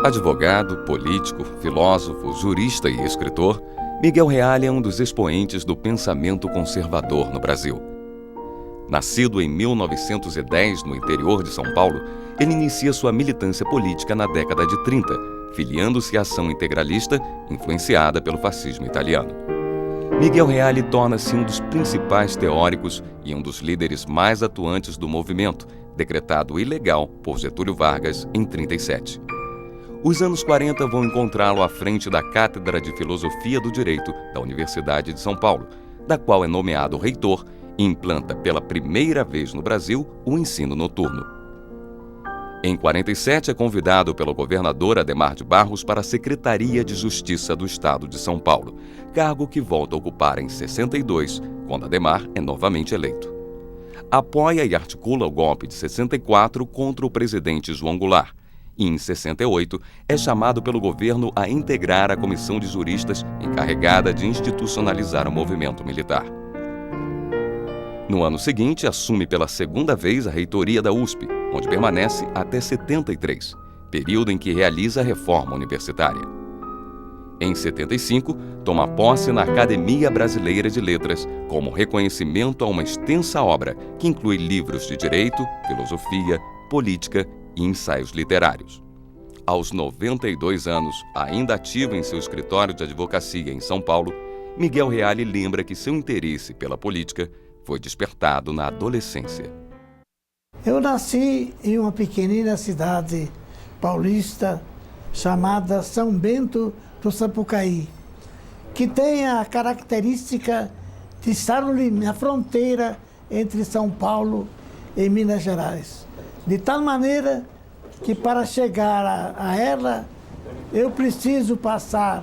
Advogado, político, filósofo, jurista e escritor, Miguel Reale é um dos expoentes do pensamento conservador no Brasil. Nascido em 1910 no interior de São Paulo, ele inicia sua militância política na década de 30, filiando-se à Ação Integralista, influenciada pelo fascismo italiano. Miguel Reale torna-se um dos principais teóricos e um dos líderes mais atuantes do movimento, decretado ilegal por Getúlio Vargas em 37. Os anos 40 vão encontrá-lo à frente da Cátedra de Filosofia do Direito da Universidade de São Paulo, da qual é nomeado reitor e implanta pela primeira vez no Brasil o ensino noturno. Em 47 é convidado pelo governador Adhemar de Barros para a Secretaria de Justiça do Estado de São Paulo, cargo que volta a ocupar em 62, quando Adhemar é novamente eleito. Apoia e articula o golpe de 64 contra o presidente João Goulart, e em 68 é chamado pelo governo a integrar a comissão de juristas encarregada de institucionalizar o movimento militar. No ano seguinte, assume pela segunda vez a reitoria da USP, onde permanece até 73, período em que realiza a reforma universitária. Em 75, toma posse na Academia Brasileira de Letras como reconhecimento a uma extensa obra que inclui livros de direito, filosofia, política e ensaios literários. Aos 92 anos, ainda ativo em seu escritório de advocacia em São Paulo, Miguel Reale lembra que seu interesse pela política foi despertado na adolescência. Eu nasci em uma pequenina cidade paulista chamada São Bento do Sapucaí, que tem a característica de estar na fronteira entre São Paulo e Minas Gerais. De tal maneira que para chegar a ela, eu preciso passar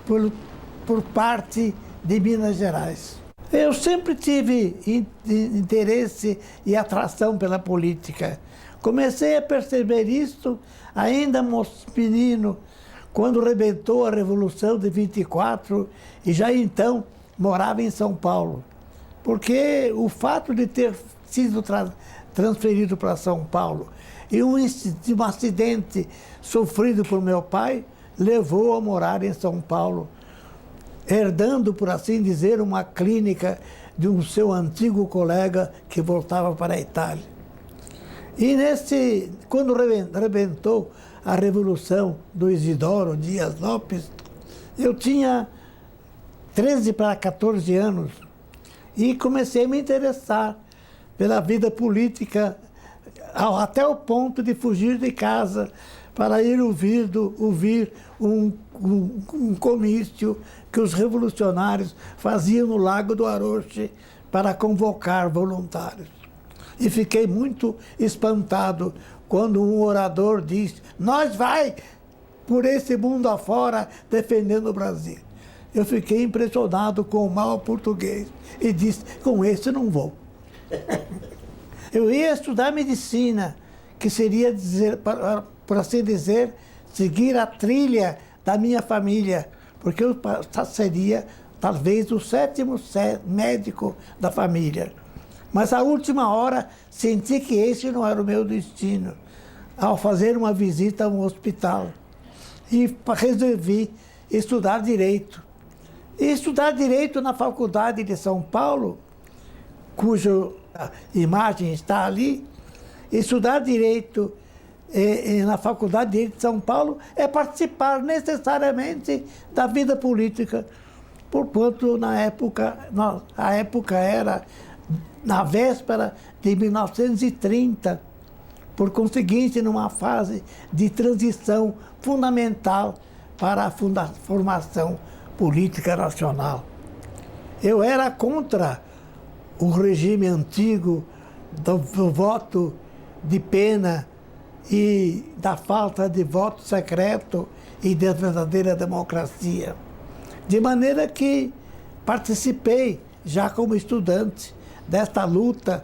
por parte de Minas Gerais. Eu sempre tive interesse e atração pela política. Comecei a perceber isso ainda menino, quando rebentou a Revolução de 24 e já então morava em São Paulo. Porque o fato de ter sido transferido para São Paulo e um acidente sofrido por meu pai levou a morar em São Paulo, herdando, por assim dizer, uma clínica de um seu antigo colega que voltava para a Itália. E quando rebentou a Revolução do Isidoro Dias Lopes, eu tinha 13 para 14 anos e comecei a me interessar pela vida política, até o ponto de fugir de casa para ir ouvir um comício que os revolucionários faziam no Lago do Aroche para convocar voluntários. E fiquei muito espantado quando um orador disse: "Nós vai por esse mundo afora defendendo o Brasil". Eu fiquei impressionado com o mau português e disse: "Com esse não vou". Eu ia estudar medicina, que seria, por assim dizer, seguir a trilha da minha família, porque eu seria talvez o 7º médico da família. Mas à última hora senti que esse não era o meu destino, ao fazer uma visita a um hospital. E resolvi estudar Direito. E estudar Direito na Faculdade de São Paulo, cuja imagem está ali. Estudar Direito na Faculdade de Direito de São Paulo é participar necessariamente da vida política, porquanto a época era na véspera de 1930, por conseguinte, numa fase de transição fundamental para a formação política nacional. Eu era contra o regime antigo do voto de pena e da falta de voto secreto e da verdadeira democracia. De maneira que participei, já como estudante, desta luta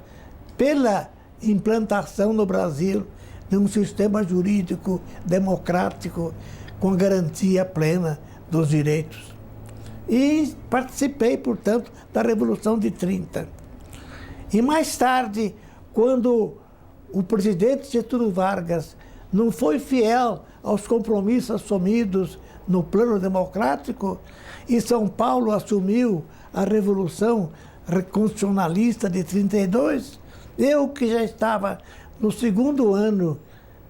pela implantação no Brasil de um sistema jurídico democrático com garantia plena dos direitos. E participei, portanto, da Revolução de 30. E mais tarde, quando o presidente Getúlio Vargas não foi fiel aos compromissos assumidos no plano democrático, e São Paulo assumiu a Revolução Constitucionalista de 32, eu que já estava no segundo ano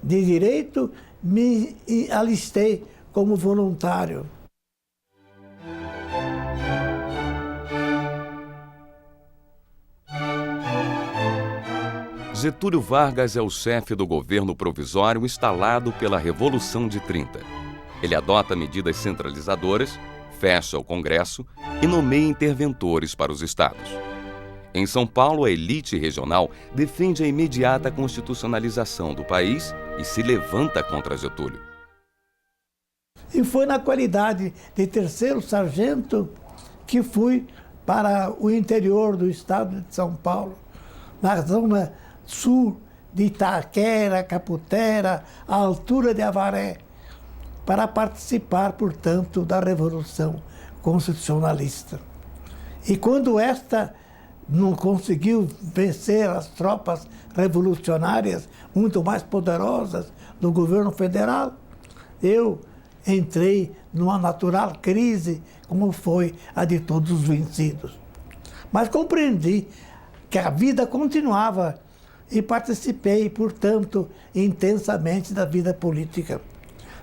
de Direito, me alistei como voluntário. Getúlio Vargas é o chefe do governo provisório instalado pela Revolução de 30. Ele adota medidas centralizadoras, fecha o Congresso e nomeia interventores para os estados. Em São Paulo, a elite regional defende a imediata constitucionalização do país e se levanta contra Getúlio. E foi na qualidade de terceiro sargento que fui para o interior do estado de São Paulo, na zona sul de Itaquera, Caputera, à altura de Avaré, para participar, portanto, da Revolução Constitucionalista. E quando esta não conseguiu vencer as tropas revolucionárias muito mais poderosas do governo federal, eu entrei numa natural crise, como foi a de todos os vencidos. Mas compreendi que a vida continuava e participei, portanto, intensamente da vida política.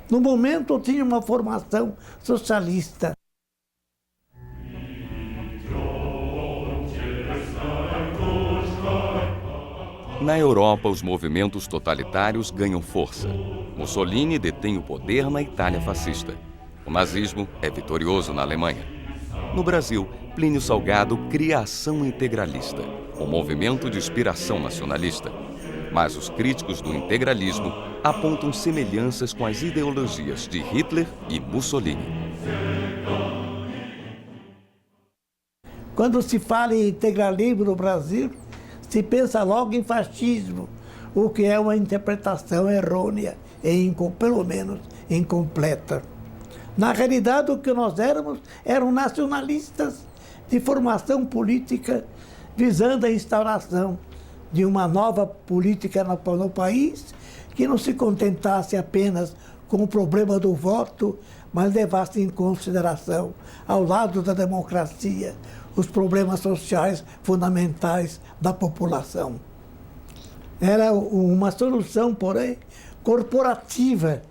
No momento, eu tinha uma formação socialista. Na Europa, os movimentos totalitários ganham força. Mussolini detém o poder na Itália fascista. O nazismo é vitorioso na Alemanha. No Brasil, Plínio Salgado cria a Ação Integralista, um movimento de inspiração nacionalista. Mas os críticos do integralismo apontam semelhanças com as ideologias de Hitler e Mussolini. Quando se fala em integralismo no Brasil, se pensa logo em fascismo, o que é uma interpretação errônea e, pelo menos, incompleta. Na realidade, o que nós éramos eram nacionalistas de formação política, visando a instauração de uma nova política no país, que não se contentasse apenas com o problema do voto, mas levasse em consideração, ao lado da democracia, os problemas sociais fundamentais da população. Era uma solução, porém, corporativa.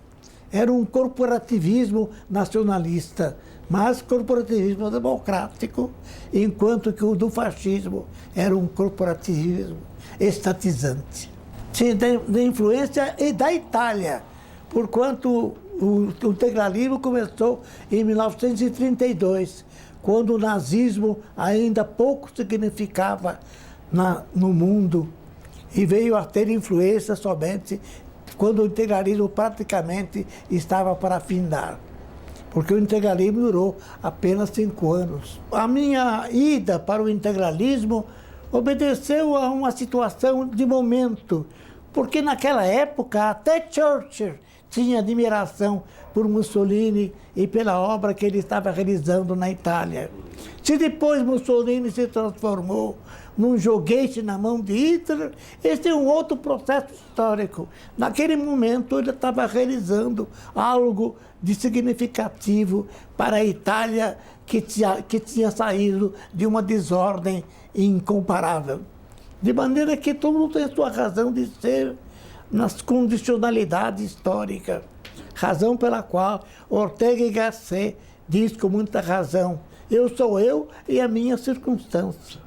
Era um corporativismo nacionalista, mas corporativismo democrático, enquanto que o do fascismo era um corporativismo estatizante. Tinha de influência da Itália, porquanto o integralismo começou em 1932, quando o nazismo ainda pouco significava no mundo e veio a ter influência somente quando o integralismo praticamente estava para findar, porque o integralismo durou apenas 5 anos. A minha ida para o integralismo obedeceu a uma situação de momento, porque naquela época até Churchill tinha admiração por Mussolini e pela obra que ele estava realizando na Itália. Se depois Mussolini se transformou num joguete na mão de Hitler, esse é um outro processo histórico. Naquele momento ele estava realizando algo de significativo para a Itália que tinha saído de uma desordem incomparável. De maneira que todo mundo tem sua razão de ser nas condicionalidades históricas. Razão pela qual Ortega y Gasset diz com muita razão: eu sou eu e a minha circunstância.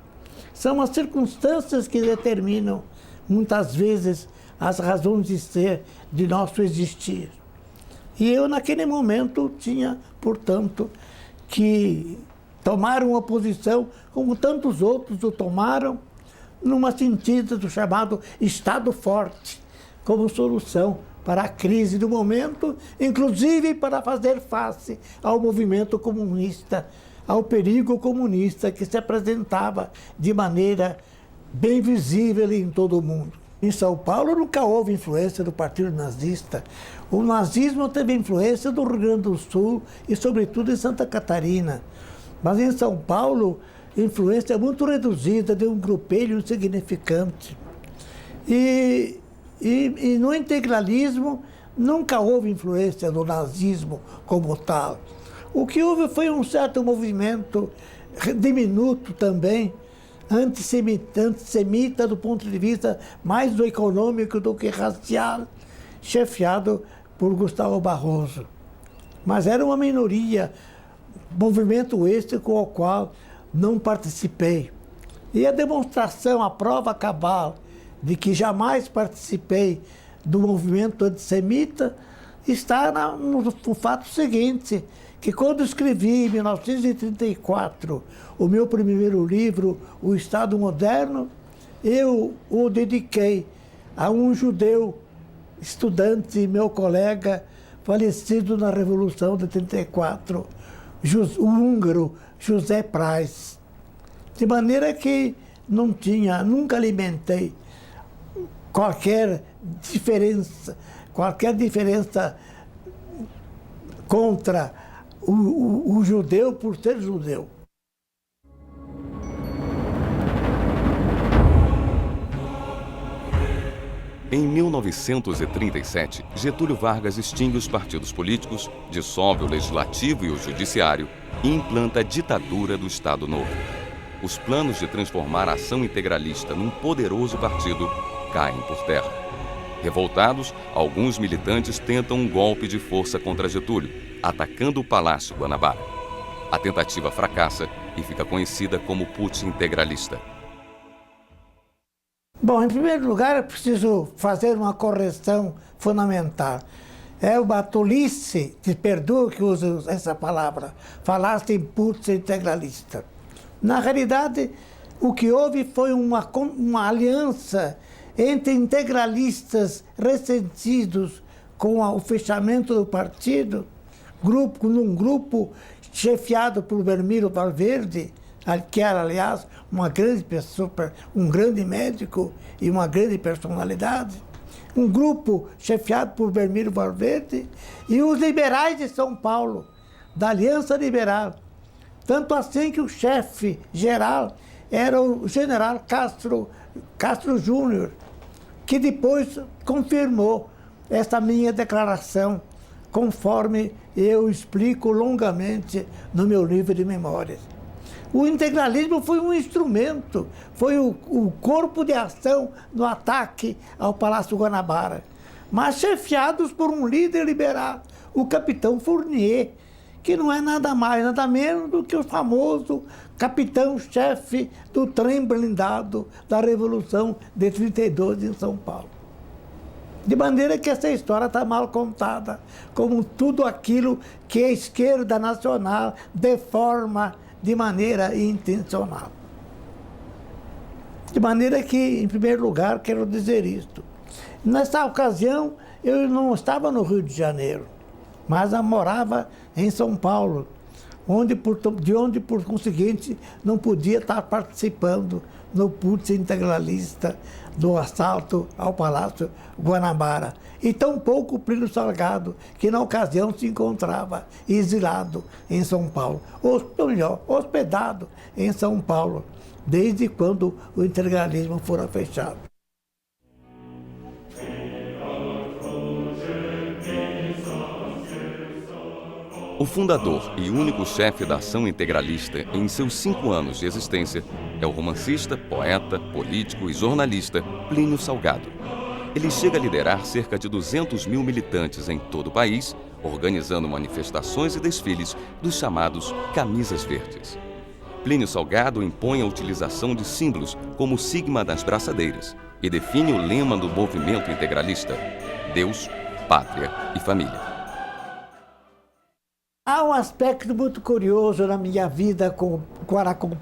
São as circunstâncias que determinam, muitas vezes, as razões de ser de nosso existir. E eu, naquele momento, tinha, portanto, que tomar uma posição, como tantos outros o tomaram, numa sentido do chamado Estado Forte, como solução para a crise do momento, inclusive para fazer face ao movimento comunista, ao perigo comunista que se apresentava de maneira bem visível em todo o mundo. Em São Paulo nunca houve influência do Partido Nazista. O nazismo teve influência do Rio Grande do Sul e, sobretudo, em Santa Catarina. Mas em São Paulo, influência muito reduzida de um grupelho insignificante. E E no integralismo nunca houve influência do nazismo como tal. O que houve foi um certo movimento diminuto também, antissemita do ponto de vista mais do econômico do que racial, chefiado por Gustavo Barroso. Mas era uma minoria, movimento este com o qual não participei. E a demonstração, a prova cabal de que jamais participei do movimento antissemita está no fato seguinte, que quando escrevi em 1934 o meu primeiro livro, O Estado Moderno, eu o dediquei a um judeu, estudante, meu colega, falecido na Revolução de 34, o húngaro José Prais. De maneira que nunca alimentei qualquer diferença contra o judeu por ser judeu. Em 1937, Getúlio Vargas extingue os partidos políticos, dissolve o Legislativo e o Judiciário e implanta a ditadura do Estado Novo. Os planos de transformar a Ação Integralista num poderoso partido caem por terra. Revoltados, alguns militantes tentam um golpe de força contra Getúlio, atacando o Palácio Guanabara. A tentativa fracassa e fica conhecida como Putsch integralista. Bom, em primeiro lugar, eu preciso fazer uma correção fundamental. É uma tolice, te perdoo que uso essa palavra, falaste em Putsch integralista. Na realidade, o que houve foi uma aliança entre integralistas ressentidos com o fechamento do partido, num grupo chefiado por Belmiro Valverde, que era, aliás, uma grande pessoa, um grande médico e uma grande personalidade, um grupo chefiado por Belmiro Valverde e os liberais de São Paulo, da Aliança Liberal. Tanto assim que o chefe geral era o general Castro Júnior, que depois confirmou essa minha declaração, conforme eu explico longamente no meu livro de memórias. O integralismo foi um instrumento, foi o corpo de ação no ataque ao Palácio Guanabara, mas chefiados por um líder liberal, o capitão Fournier, que não é nada mais, nada menos do que o famoso capitão-chefe do trem blindado da Revolução de 32 em São Paulo. De maneira que essa história está mal contada, como tudo aquilo que a esquerda nacional deforma de maneira intencional. De maneira que, em primeiro lugar, quero dizer isto. Nessa ocasião, eu não estava no Rio de Janeiro, mas eu morava em São Paulo, de onde, por conseguinte, não podia estar participando no Putsch integralista do assalto ao Palácio Guanabara. E tampouco Plínio Salgado, que na ocasião se encontrava exilado em São Paulo, ou melhor, hospedado em São Paulo, desde quando o integralismo fora fechado. O fundador e único chefe da Ação Integralista em seus 5 anos de existência é o romancista, poeta, político e jornalista Plínio Salgado. Ele chega a liderar cerca de 200 mil militantes em todo o país, organizando manifestações e desfiles dos chamados Camisas Verdes. Plínio Salgado impõe a utilização de símbolos como o sigma das braçadeiras e define o lema do movimento integralista: Deus, Pátria e Família. Há um aspecto muito curioso na minha vida com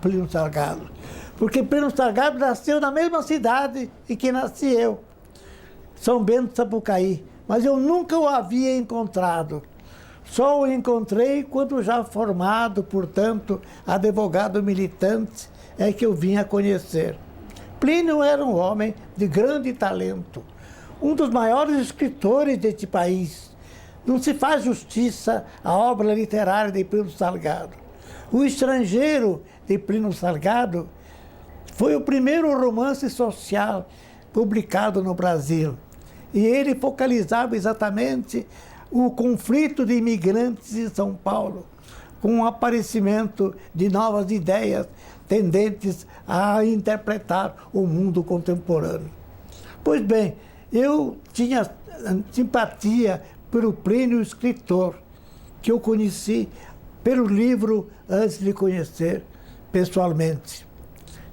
Plínio Salgado, porque Plínio Salgado nasceu na mesma cidade em que nasci eu, São Bento, Sapucaí, mas eu nunca o havia encontrado. Só o encontrei quando já formado, portanto, advogado militante, é que eu vim a conhecer. Plínio era um homem de grande talento, um dos maiores escritores deste país. Não se faz justiça à obra literária de Plínio Salgado. O Estrangeiro, de Plínio Salgado, foi o primeiro romance social publicado no Brasil. E ele focalizava exatamente o conflito de imigrantes em São Paulo, com o aparecimento de novas ideias tendentes a interpretar o mundo contemporâneo. Pois bem, eu tinha simpatia pelo Plínio escritor, que eu conheci pelo livro antes de conhecer pessoalmente.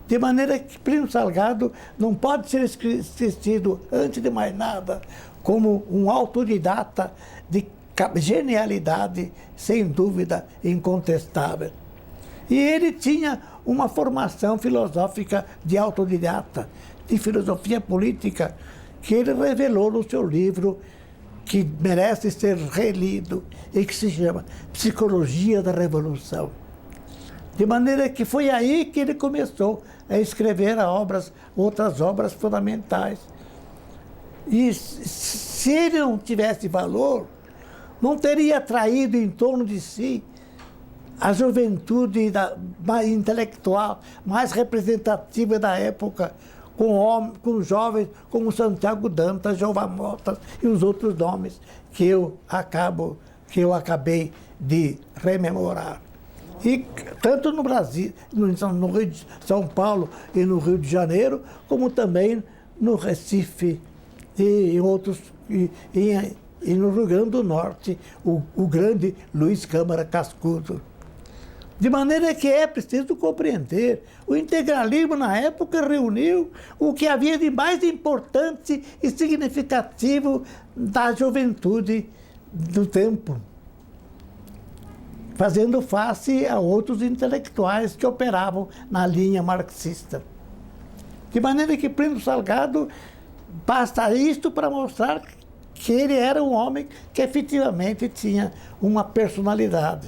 De maneira que Plínio Salgado não pode ser esquecido, antes de mais nada, como um autodidata de genialidade, sem dúvida, incontestável. E ele tinha uma formação filosófica de autodidata, de filosofia política, que ele revelou no seu livro, que merece ser relido e que se chama Psicologia da Revolução. De maneira que foi aí que ele começou a escrever outras obras fundamentais. E se ele não tivesse valor, não teria atraído em torno de si a juventude mais intelectual, mais representativa da época, com jovens como Santiago Dantas, Jeová Motas e os outros nomes que eu acabei de rememorar. E tanto no Brasil, no Rio de São Paulo e no Rio de Janeiro, como também no Recife e em outros, e no Rio Grande do Norte, o grande Luiz Câmara Cascudo. De maneira que é preciso compreender, o integralismo na época reuniu o que havia de mais importante e significativo da juventude do tempo, fazendo face a outros intelectuais que operavam na linha marxista. De maneira que Plínio Salgado basta isto para mostrar que ele era um homem que efetivamente tinha uma personalidade.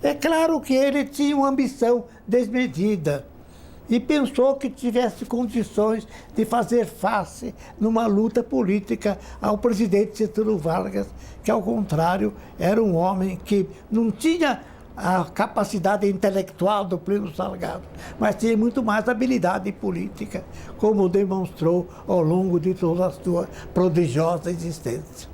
É claro que ele tinha uma ambição desmedida e pensou que tivesse condições de fazer face numa luta política ao presidente Getúlio Vargas, que, ao contrário, era um homem que não tinha a capacidade intelectual do Plínio Salgado, mas tinha muito mais habilidade política, como demonstrou ao longo de toda a sua prodigiosa existência.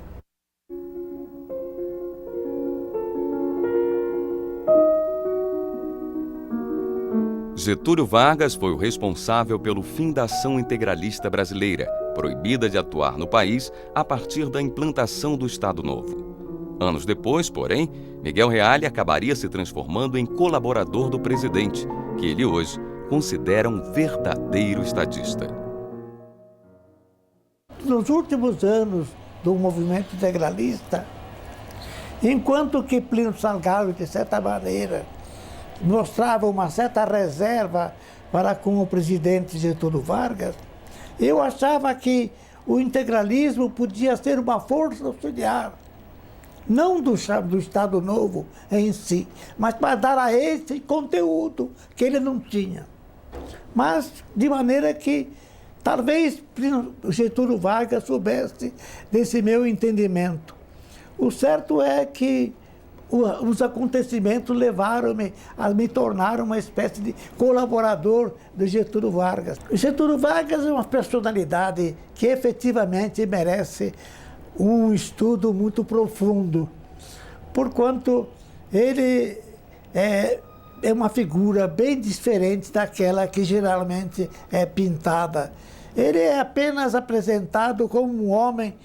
Getúlio Vargas foi o responsável pelo fim da ação integralista brasileira, proibida de atuar no país a partir da implantação do Estado Novo. Anos depois, porém, Miguel Reale acabaria se transformando em colaborador do presidente, que ele hoje considera um verdadeiro estadista. Nos últimos anos do movimento integralista, enquanto que Plínio Salgado, de certa maneira, mostrava uma certa reserva para com o presidente Getúlio Vargas, eu achava que o integralismo podia ser uma força auxiliar, não do Estado Novo em si, mas para dar a esse conteúdo que ele não tinha. Mas de maneira que talvez Getúlio Vargas soubesse desse meu entendimento. O certo é que os acontecimentos levaram-me a me tornar uma espécie de colaborador de Getúlio Vargas. Getúlio Vargas é uma personalidade que efetivamente merece um estudo muito profundo, porquanto ele é uma figura bem diferente daquela que geralmente é pintada. Ele é apenas apresentado como um homem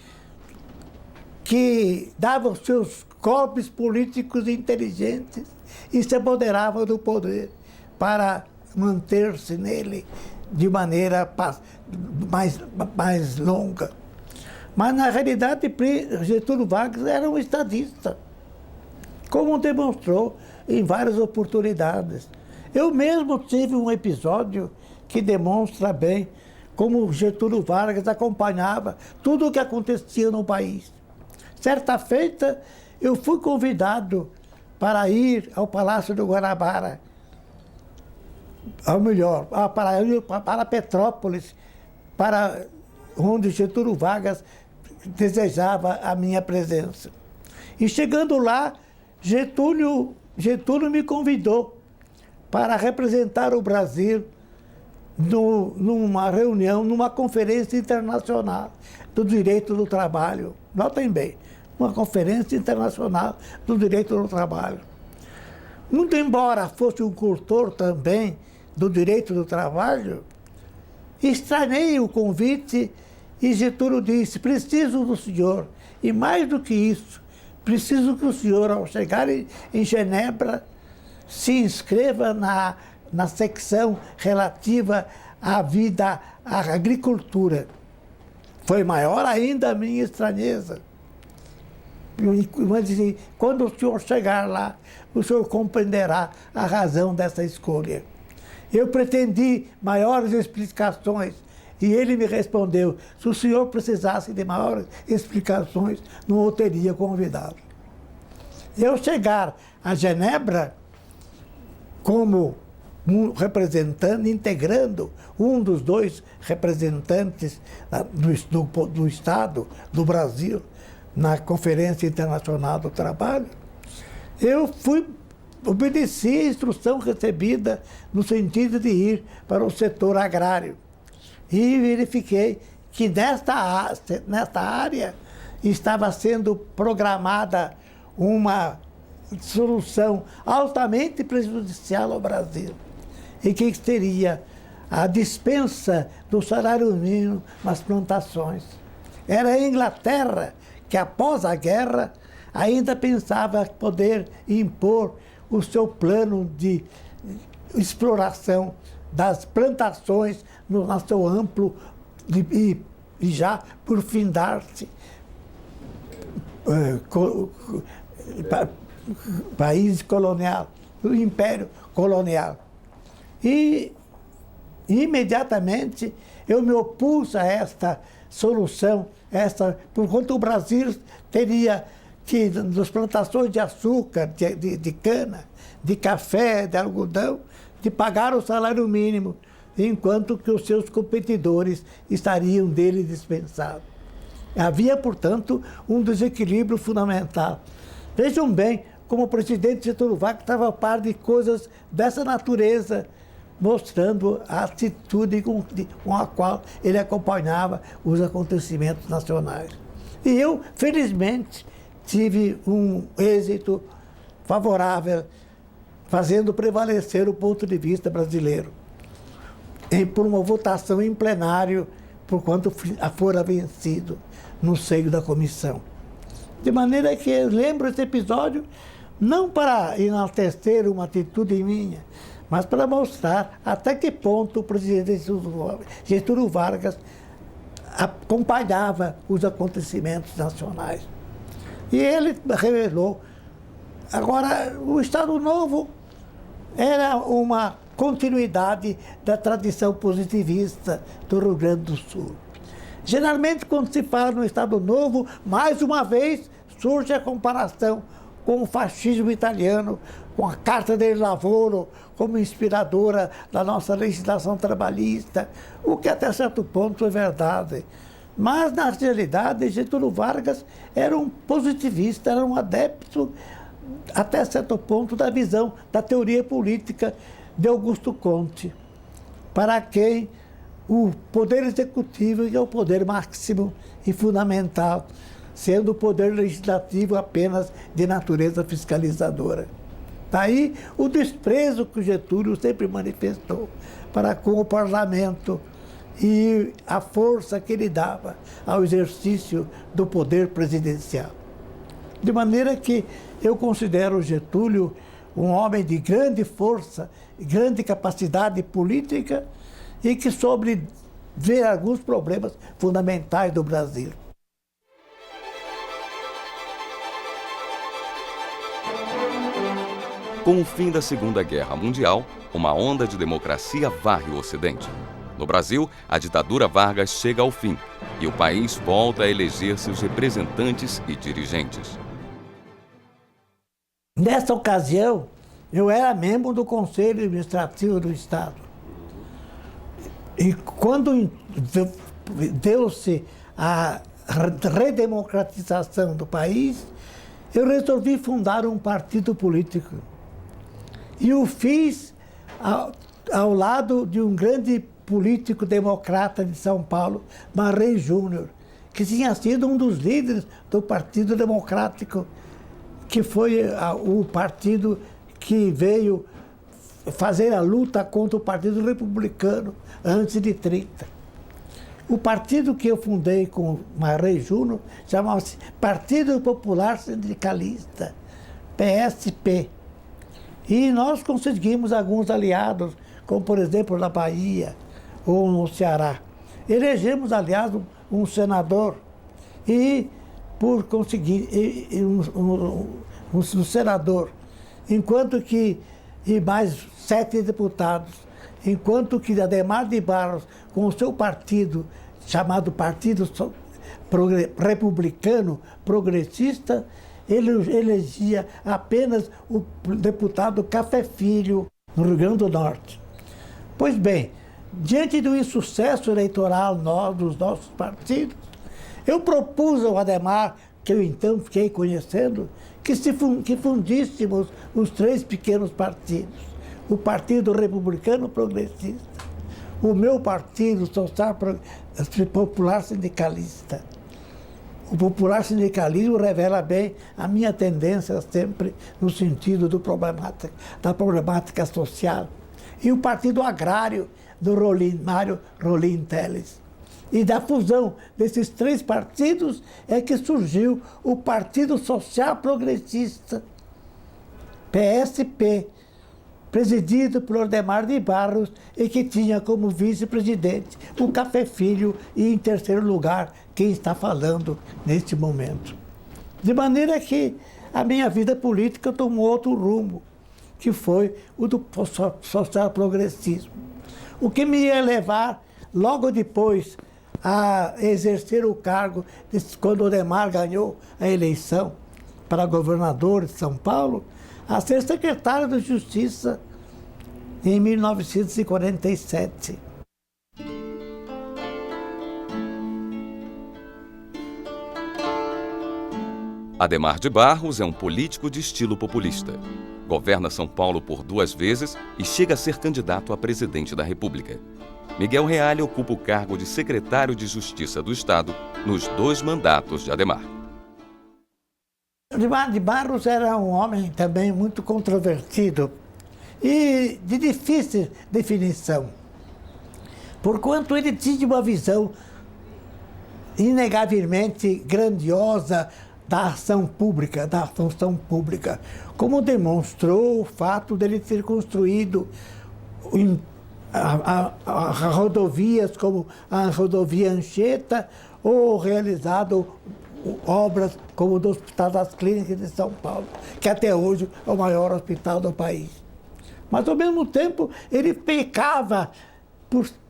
que dava os seus golpes políticos inteligentes e se apoderava do poder para manter-se nele de maneira mais longa. Mas, na realidade, Getúlio Vargas era um estadista, como demonstrou em várias oportunidades. Eu mesmo tive um episódio que demonstra bem como Getúlio Vargas acompanhava tudo o que acontecia no país. Certa feita, eu fui convidado para ir ao Palácio do Guanabara, ou melhor, para Petrópolis, para onde Getúlio Vargas desejava a minha presença. E chegando lá, Getúlio me convidou para representar o Brasil numa reunião, numa conferência internacional do Direito do Trabalho. Notem bem, uma Conferência Internacional do Direito do Trabalho. Muito embora fosse um cultor também do direito do trabalho, estranhei o convite e Getúlio disse: preciso do senhor, e mais do que isso, preciso que o senhor, ao chegar em Genebra, se inscreva na secção relativa à vida, à agricultura. Foi maior ainda a minha estranheza. Mas disse: quando o senhor chegar lá, o senhor compreenderá a razão dessa escolha. Eu pretendi maiores explicações e ele me respondeu: se o senhor precisasse de maiores explicações, não o teria convidado. Eu chegar a Genebra como um representante, integrando um dos dois representantes do Estado do Brasil na Conferência Internacional do Trabalho, eu obedeci a instrução recebida no sentido de ir para o setor agrário. E verifiquei que nesta área estava sendo programada uma solução altamente prejudicial ao Brasil, e que seria a dispensa do salário mínimo nas plantações. Era a Inglaterra que, após a guerra, ainda pensava poder impor o seu plano de exploração das plantações no seu amplo e já por findar-se país colonial, o Império Colonial. E imediatamente eu me opus a esta solução, porquanto o Brasil teria que, nas plantações de açúcar, de cana, de café, de algodão, de pagar o salário mínimo, enquanto que os seus competidores estariam dele dispensados. Havia, portanto, um desequilíbrio fundamental. Vejam bem como o presidente Getúlio Vargas estava a par de coisas dessa natureza, mostrando a atitude com a qual ele acompanhava os acontecimentos nacionais. E eu, felizmente, tive um êxito favorável, fazendo prevalecer o ponto de vista brasileiro, por uma votação em plenário, por quanto fora vencido no seio da comissão. De maneira que eu lembro esse episódio não para enaltecer uma atitude minha, mas para mostrar até que ponto o presidente Getúlio Vargas acompanhava os acontecimentos nacionais. E ele revelou. Agora, o Estado Novo era uma continuidade da tradição positivista do Rio Grande do Sul. Geralmente, quando se fala no Estado Novo, mais uma vez surge a comparação com o fascismo italiano, com a Carta del Lavoro como inspiradora da nossa legislação trabalhista, o que até certo ponto é verdade. Mas, na realidade, Getúlio Vargas era um positivista, era um adepto, até certo ponto, da visão da teoria política de Augusto Conte, para quem o poder executivo é o poder máximo e fundamental, sendo o poder legislativo apenas de natureza fiscalizadora. Daí o desprezo que o Getúlio sempre manifestou para com o parlamento e a força que ele dava ao exercício do poder presidencial. De maneira que eu considero o Getúlio um homem de grande força, grande capacidade política e que soube ver alguns problemas fundamentais do Brasil. Com o fim da Segunda Guerra Mundial, uma onda de democracia varre o Ocidente. No Brasil, a ditadura Vargas chega ao fim e o país volta a eleger seus representantes e dirigentes. Nessa ocasião, eu era membro do Conselho Administrativo do Estado. E quando deu-se a redemocratização do país, eu resolvi fundar um partido político. E o fiz ao lado de um grande político democrata de São Paulo, Marrém Júnior, que tinha sido um dos líderes do Partido Democrático, que foi o partido que veio fazer a luta contra o Partido Republicano antes de 30. O partido que eu fundei com Marrei Júnior chamava-se Partido Popular Sindicalista, PSP. E nós conseguimos alguns aliados, como por exemplo na Bahia ou no Ceará. Elegemos, aliás, um senador e por conseguir um senador, enquanto que e mais 7 deputados, enquanto que Adhemar de Barros, com o seu partido, chamado Partido Republicano Progressista, ele elegia apenas o deputado Café Filho, no Rio Grande do Norte. Pois bem, diante do insucesso eleitoral dos nossos partidos, eu propus ao Adhemar, que eu então fiquei conhecendo, que fundíssemos os 3 pequenos partidos. O Partido Republicano Progressista, o meu Partido Social Popular Sindicalista. O popular sindicalismo revela bem a minha tendência sempre no sentido da problemática social. E o Partido Agrário do Mário Rolim Teles. E da fusão desses 3 partidos é que surgiu o Partido Social Progressista, PSP, presidido por Adhemar de Barros e que tinha como vice-presidente o Café Filho e, em terceiro lugar, quem está falando neste momento. De maneira que a minha vida política tomou outro rumo, que foi o do social-progressismo. O que me ia levar, logo depois, a exercer o cargo, quando o Adhemar ganhou a eleição para governador de São Paulo, a ser secretário de Justiça em 1947. Adhemar de Barros é um político de estilo populista. Governa São Paulo por 2 vezes e chega a ser candidato a presidente da República. Miguel Reale ocupa o cargo de secretário de Justiça do Estado nos 2 mandatos de Adhemar. Adhemar de Barros era um homem também muito controvertido e de difícil definição, porquanto ele tinha uma visão inegavelmente grandiosa da ação pública, da função pública, como demonstrou o fato dele ter construído rodovias como a rodovia Anchieta ou realizado obras como o do Hospital das Clínicas de São Paulo, que até hoje é o maior hospital do país. Mas, ao mesmo tempo, ele pecava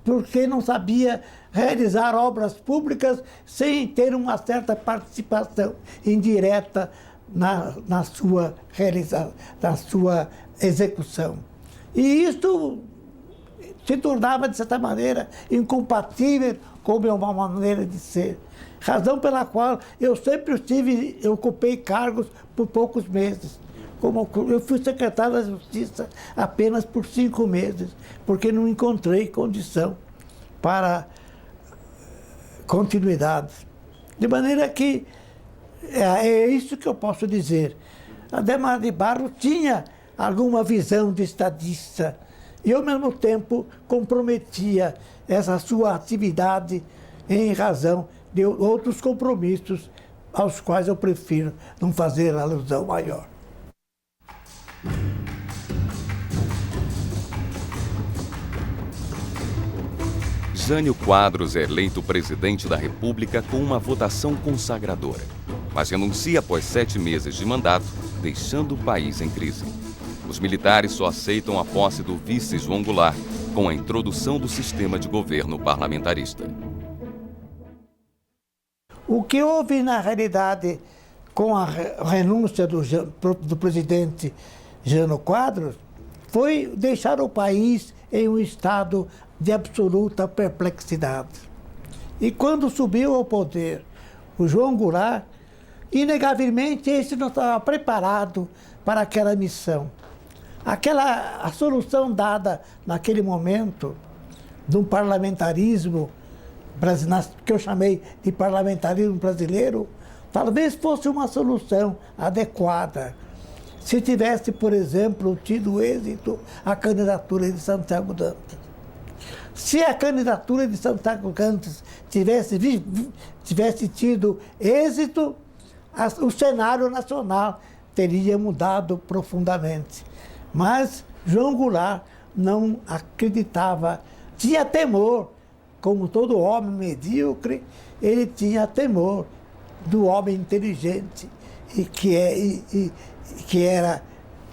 porque não sabia realizar obras públicas sem ter uma certa participação indireta na sua execução. E isso se tornava, de certa maneira, incompatível com a minha maneira de ser. Razão pela qual eu sempre ocupei cargos por poucos meses. Eu fui secretário da Justiça apenas por 5 meses, porque não encontrei condição para continuidade. De maneira que é isso que eu posso dizer. Adhemar de Barros tinha alguma visão de estadista e, ao mesmo tempo, comprometia essa sua atividade em razão de outros compromissos aos quais eu prefiro não fazer alusão maior. Jânio Quadros é eleito presidente da República com uma votação consagradora, mas renuncia após 7 meses de mandato, deixando o país em crise. Os militares só aceitam a posse do vice João Goulart, com a introdução do sistema de governo parlamentarista. O que houve, na realidade, com a renúncia do presidente Jânio Quadros, foi deixar o país em um estado de absoluta perplexidade. E quando subiu ao poder o João Goulart, inegavelmente esse não estava preparado para aquela missão. A solução dada naquele momento de um parlamentarismo que eu chamei de parlamentarismo brasileiro, talvez fosse uma solução adequada. Se tivesse, por exemplo, tido êxito a candidatura de Santiago Dantas. Se a candidatura de Santiago Dantas tivesse tido êxito, o cenário nacional teria mudado profundamente. Mas João Goulart não acreditava, tinha temor, como todo homem medíocre, ele tinha temor do homem inteligente, que era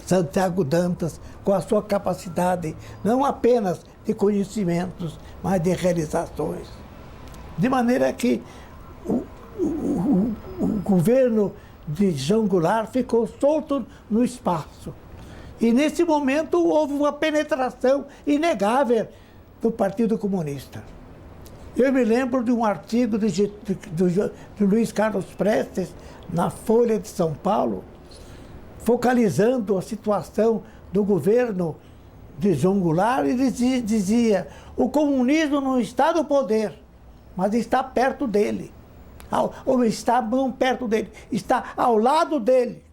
Santiago Dantas, com a sua capacidade, não apenas de conhecimentos, mas de realizações. De maneira que o governo de João Goulart ficou solto no espaço. E, nesse momento, houve uma penetração inegável do Partido Comunista. Eu me lembro de um artigo do Luiz Carlos Prestes, na Folha de São Paulo, focalizando a situação do governo de João Goulart, e dizia: o comunismo não está no poder, mas está perto dele. Ou está não perto dele, está ao lado dele.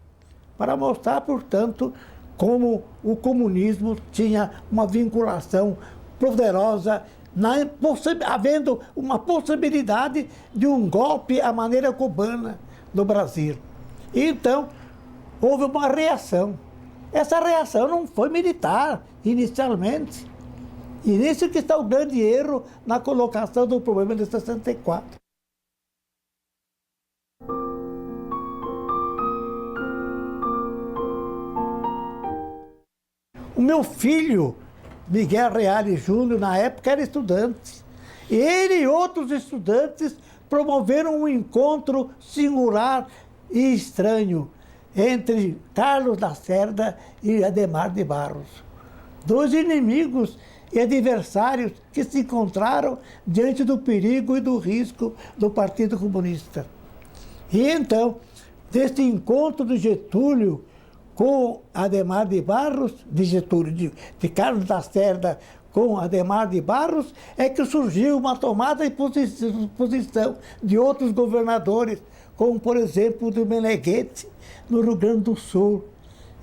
Para mostrar, portanto, como o comunismo tinha uma vinculação poderosa, havendo uma possibilidade de um golpe à maneira cubana no Brasil. E então, houve uma reação. Essa reação não foi militar, inicialmente. E nisso que está o grande erro na colocação do problema de 64. O meu filho, Miguel Reale Júnior, na época era estudante. Ele e outros estudantes promoveram um encontro singular e estranho entre Carlos Lacerda e Adhemar de Barros. Dois inimigos e adversários que se encontraram diante do perigo e do risco do Partido Comunista. E então, deste encontro de Getúlio com Adhemar de Barros, de Carlos Lacerda com Adhemar de Barros, é que surgiu uma tomada de posição de outros governadores, como, por exemplo, do Meneghetti, no Rio Grande do Sul,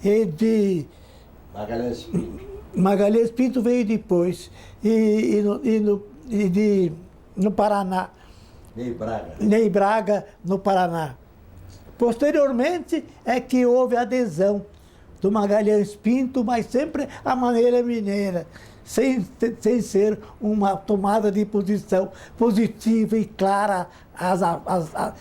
e de Magalhães Pinto. Magalhães Pinto veio depois, e no Paraná. Ney Braga, no Paraná. Posteriormente é que houve adesão do Magalhães Pinto, mas sempre à maneira mineira, sem ser uma tomada de posição positiva e clara, a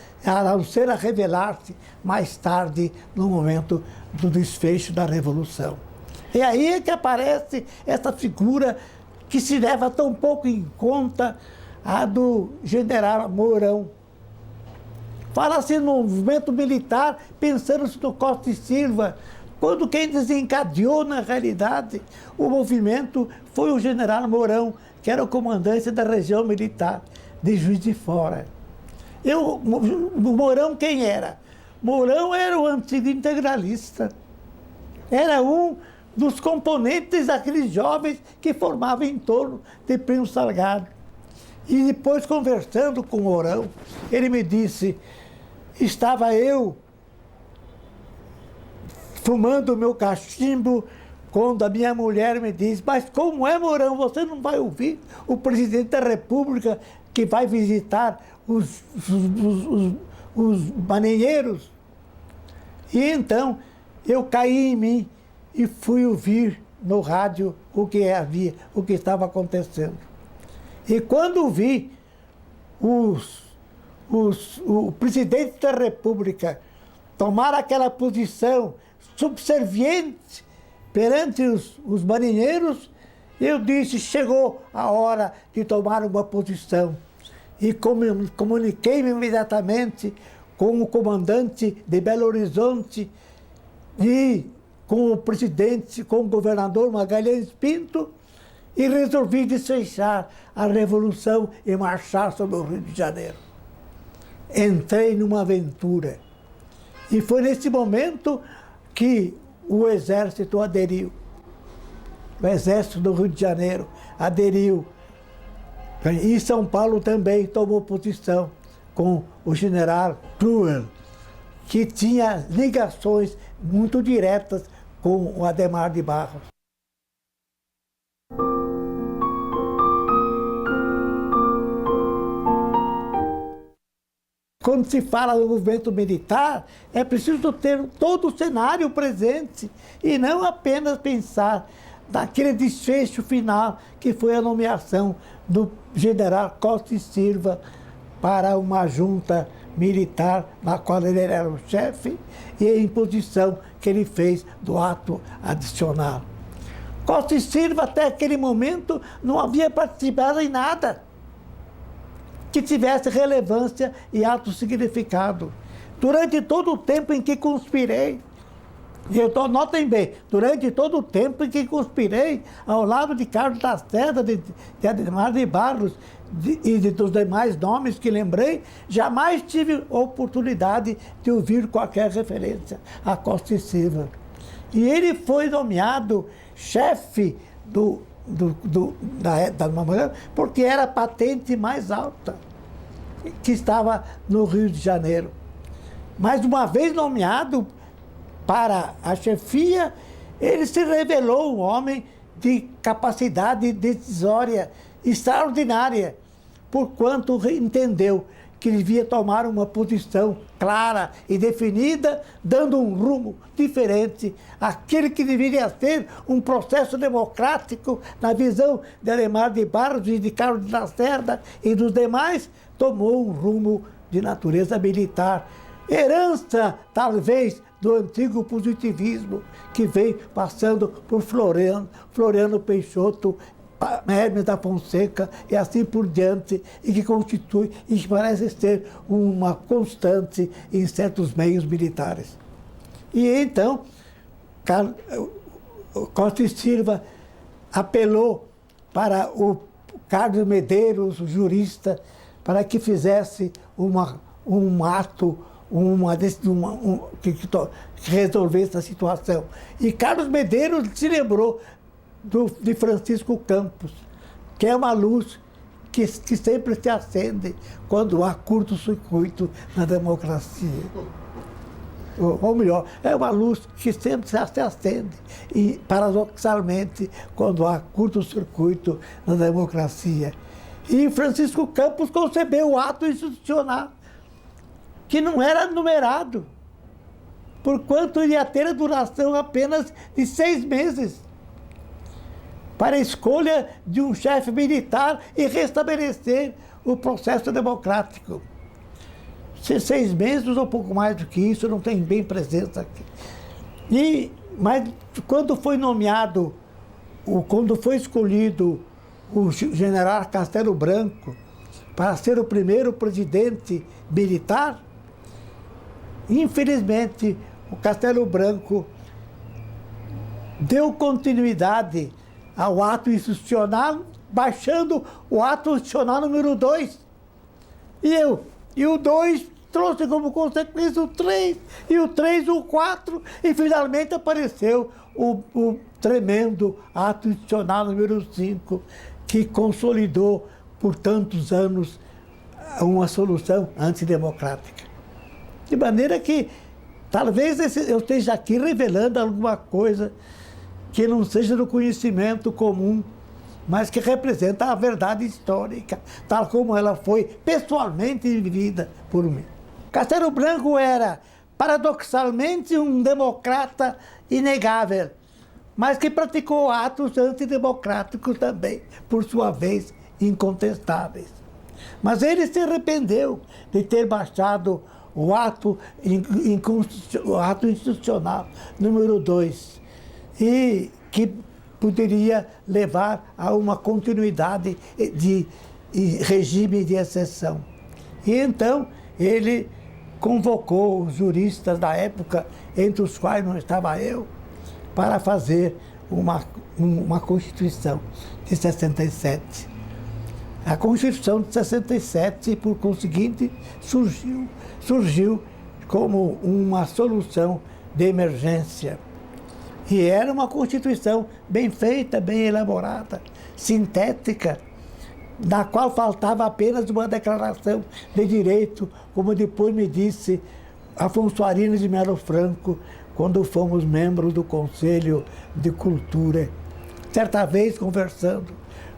não ser a revelar-se mais tarde, no momento do desfecho da Revolução. E aí é que aparece essa figura que se leva tão pouco em conta, a do general Mourão. Fala-se no movimento militar, pensando-se no Costa e Silva, quando quem desencadeou, na realidade, o movimento foi o general Mourão, que era o comandante da região militar de Juiz de Fora. O Mourão quem era? Mourão era o antigo integralista. Era um dos componentes daqueles jovens que formavam em torno de Primo Salgado. E depois, conversando com o Mourão, ele me disse: estava eu fumando o meu cachimbo, quando a minha mulher me diz: mas como é, Mourão, você não vai ouvir o presidente da República que vai visitar os marinheiros? E então eu caí em mim e fui ouvir no rádio o que estava acontecendo. E quando vi o presidente da República tomar aquela posição subserviente perante os marinheiros, eu disse: chegou a hora de tomar uma posição. E comuniquei-me imediatamente com o comandante de Belo Horizonte e com o presidente, com o governador Magalhães Pinto, e resolvi desfechar a Revolução e marchar sobre o Rio de Janeiro. Entrei numa aventura. E foi nesse momento que o Exército aderiu. O Exército do Rio de Janeiro aderiu. E São Paulo também tomou posição com o general Cruel, que tinha ligações muito diretas com o Adhemar de Barros. Quando se fala do movimento militar, é preciso ter todo o cenário presente e não apenas pensar naquele desfecho final que foi a nomeação do general Costa e Silva para uma junta militar na qual ele era o chefe e a imposição que ele fez do ato adicional. Costa e Silva, até aquele momento, não havia participado em nada que tivesse relevância e alto significado. Durante todo o tempo em que conspirei, notem bem, durante todo o tempo em que conspirei ao lado de Carlos Lacerda, de Adhemar de Barros e dos demais nomes que lembrei, jamais tive oportunidade de ouvir qualquer referência a Costa e Silva. E ele foi nomeado chefe da manhã, porque era a patente mais alta que estava no Rio de Janeiro. Mas uma vez nomeado para a chefia, ele se revelou um homem de capacidade decisória extraordinária, porquanto entendeu que devia tomar uma posição clara e definida, dando um rumo diferente àquele que deveria ser um processo democrático, na visão de Adhemar de Barros e de Carlos Lacerda e dos demais, tomou um rumo de natureza militar. Herança, talvez, do antigo positivismo que veio passando por Floriano Peixoto, Hermes da Fonseca e assim por diante, e que constitui e que parece ser uma constante em certos meios militares. E então, Costa e Silva apelou para o Carlos Medeiros, o jurista, para que fizesse um ato, que resolvesse a situação. E Carlos Medeiros se lembrou de Francisco Campos, que é uma luz que sempre se acende quando há curto-circuito na democracia. Ou melhor, é uma luz que sempre se acende, e paradoxalmente, quando há curto-circuito na democracia. E Francisco Campos concebeu o ato institucional, que não era numerado, porquanto iria ter a duração apenas de 6 meses, para a escolha de um chefe militar e restabelecer o processo democrático. 6 meses ou pouco mais do que isso, não tem bem presença aqui. Mas quando foi escolhido o general Castelo Branco para ser o primeiro presidente militar, infelizmente o Castelo Branco deu continuidade ao ato institucional, baixando o ato institucional número 2. E o 2 trouxe como consequência o 3, e o 3 o 4, e finalmente apareceu o tremendo ato institucional número 5, que consolidou por tantos anos uma solução antidemocrática. De maneira que talvez eu esteja aqui revelando alguma coisa que não seja do conhecimento comum, mas que representa a verdade histórica, tal como ela foi pessoalmente vivida por mim. Castelo Branco era, paradoxalmente, um democrata inegável, mas que praticou atos antidemocráticos também, por sua vez, incontestáveis. Mas ele se arrependeu de ter baixado o ato institucional número 2, e que poderia levar a uma continuidade de regime de exceção. E então ele convocou os juristas da época, entre os quais não estava eu, para fazer uma Constituição de 67. A Constituição de 67, por conseguinte, surgiu como uma solução de emergência. E era uma Constituição bem feita, bem elaborada, sintética, na qual faltava apenas uma declaração de direito, como depois me disse Afonso Arinos de Melo Franco, quando fomos membros do Conselho de Cultura. Certa vez, conversando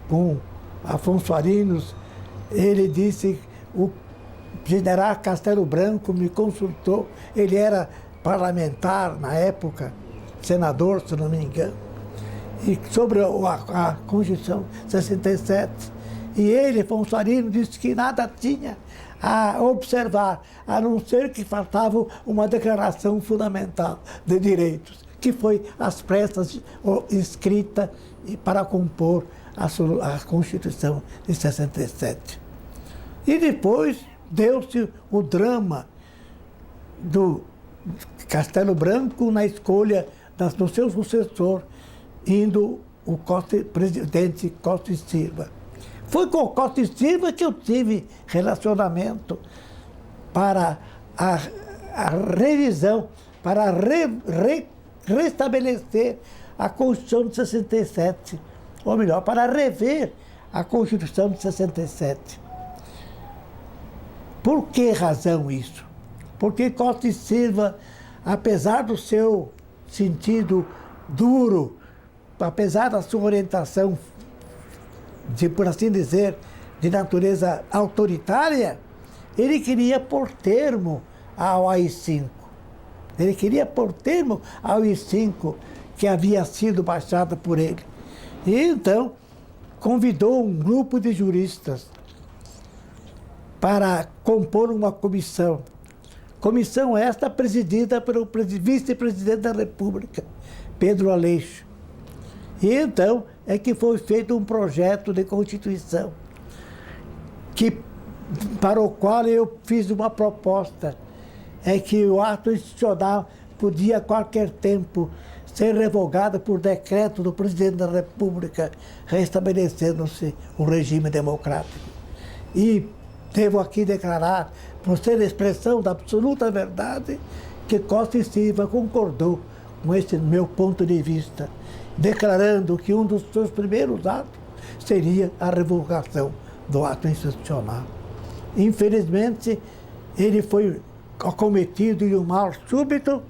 com Afonso Arinos, ele disse, o general Castelo Branco me consultou, ele era parlamentar na época, senador, se não me engano, e sobre a Constituição 67. E ele, Afonso Arinos, disse que nada tinha a observar, a não ser que faltava uma declaração fundamental de direitos, que foi às pressas escrita para compor a Constituição de 67. E depois deu-se o drama do Castelo Branco na escolha do seu sucessor, indo o presidente Costa e Silva. Foi com o Costa e Silva que eu tive relacionamento para a revisão, para restabelecer a Constituição de 67, ou melhor, para rever a Constituição de 67. Por que razão isso? Porque Costa e Silva, apesar do seu sentido duro, apesar da sua orientação, por assim dizer, de natureza autoritária, ele queria pôr termo ao AI-5. Ele queria pôr termo ao AI-5 que havia sido baixado por ele. E então convidou um grupo de juristas para compor uma comissão. Comissão esta presidida pelo vice-presidente da República, Pedro Aleixo. E então é que foi feito um projeto de Constituição, para o qual eu fiz uma proposta, é que o ato institucional podia a qualquer tempo ser revogado por decreto do presidente da República, restabelecendo-se o regime democrático. E devo aqui declarar, por ser expressão da absoluta verdade, que Costa e Silva concordou com esse meu ponto de vista, declarando que um dos seus primeiros atos seria a revogação do ato institucional. Infelizmente, ele foi acometido de um mal súbito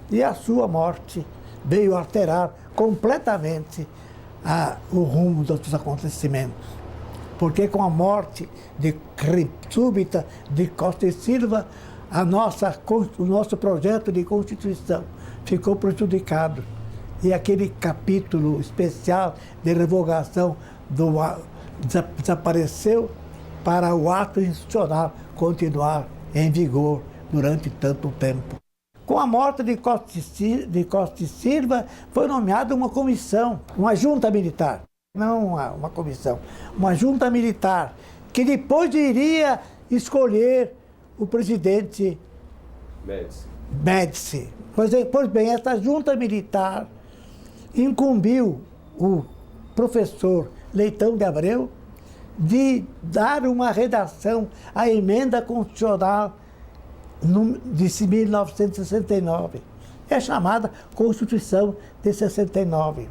e a sua morte veio alterar completamente o rumo dos acontecimentos. Porque com a morte súbita de Costa e Silva, o nosso projeto de Constituição ficou prejudicado. E aquele capítulo especial de revogação desapareceu para o ato institucional continuar em vigor durante tanto tempo. Com a morte de Costa e Silva, foi nomeada uma comissão, uma junta militar. Não uma comissão, uma junta militar, que depois iria escolher o presidente Médici. Pois bem, essa junta militar incumbiu o professor Leitão de Abreu de dar uma redação à emenda constitucional de 1969. É chamada Constituição de 69.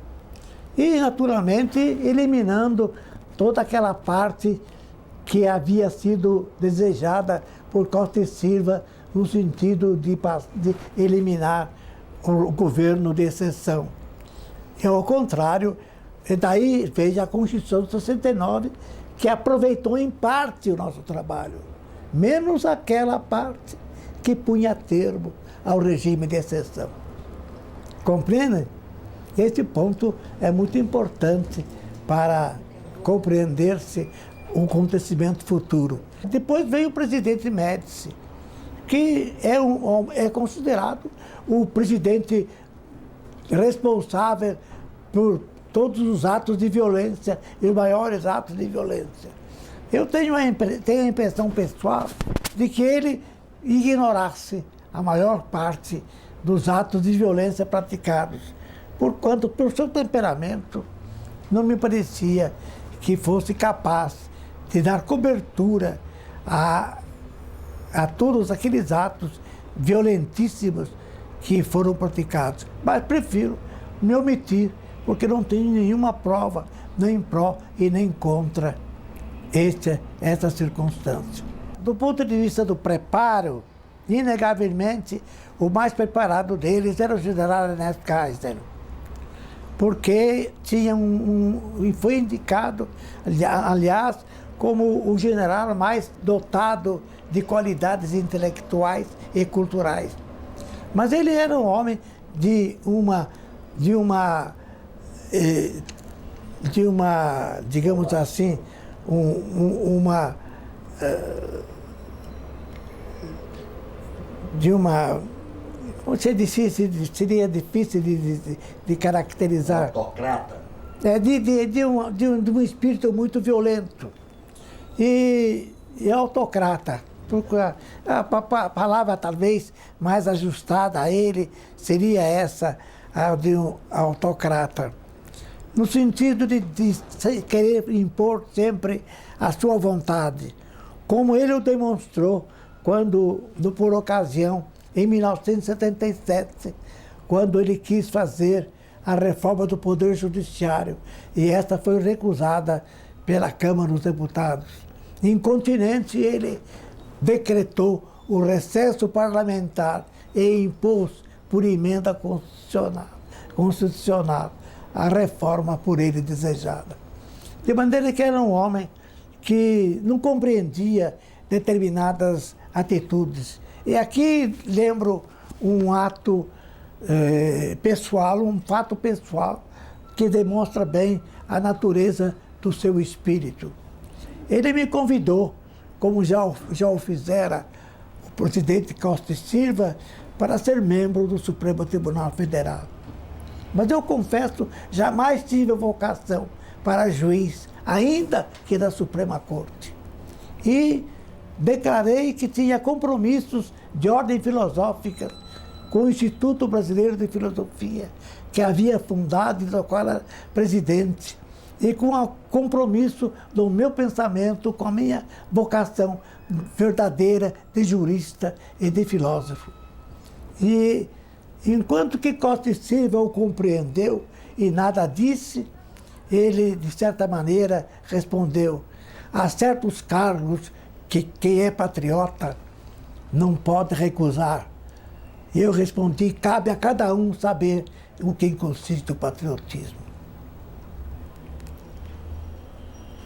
E, naturalmente, eliminando toda aquela parte que havia sido desejada por Costa e Silva no sentido de eliminar o governo de exceção. E, ao contrário, daí veio a Constituição de 69, que aproveitou em parte o nosso trabalho, menos aquela parte que punha termo ao regime de exceção. Compreendem? Esse ponto é muito importante para compreender-se o acontecimento futuro. Depois veio o presidente Médici, que é considerado o presidente responsável por todos os atos de violência e os maiores atos de violência. Eu tenho a impressão pessoal de que ele ignorasse a maior parte dos atos de violência praticados, porquanto, por seu temperamento, não me parecia que fosse capaz de dar cobertura a todos aqueles atos violentíssimos que foram praticados. Mas prefiro me omitir, porque não tenho nenhuma prova, nem pró e nem contra essa circunstância. Do ponto de vista do preparo, inegavelmente, o mais preparado deles era o general Ernesto Geisel, porque tinha e foi indicado, aliás, como o general mais dotado de qualidades intelectuais e culturais. Mas ele era um homem de uma digamos assim, seria difícil de caracterizar. Autocrata. De um espírito muito violento. E autocrata. A palavra talvez mais ajustada a ele seria essa, a de um autocrata. No sentido de querer impor sempre a sua vontade, como ele o demonstrou quando, por ocasião, em 1977, quando ele quis fazer a reforma do Poder Judiciário, e esta foi recusada pela Câmara dos Deputados. Incontinente, ele decretou o recesso parlamentar e impôs, por emenda constitucional, a reforma por ele desejada. De maneira que era um homem que não compreendia determinadas atitudes. E aqui lembro um ato pessoal, um fato pessoal, que demonstra bem a natureza do seu espírito. Ele me convidou, como já o fizera o presidente Costa e Silva, para ser membro do Supremo Tribunal Federal. Mas eu confesso, jamais tive a vocação para juiz, ainda que da Suprema Corte. E declarei que tinha compromissos de ordem filosófica com o Instituto Brasileiro de Filosofia, que havia fundado e do qual era presidente, e com o compromisso do meu pensamento, com a minha vocação verdadeira de jurista e de filósofo. E enquanto que Costa e Silva o compreendeu e nada disse, ele, de certa maneira, respondeu: há certos cargos que quem é patriota não pode recusar. E eu respondi: cabe a cada um saber o que consiste o patriotismo.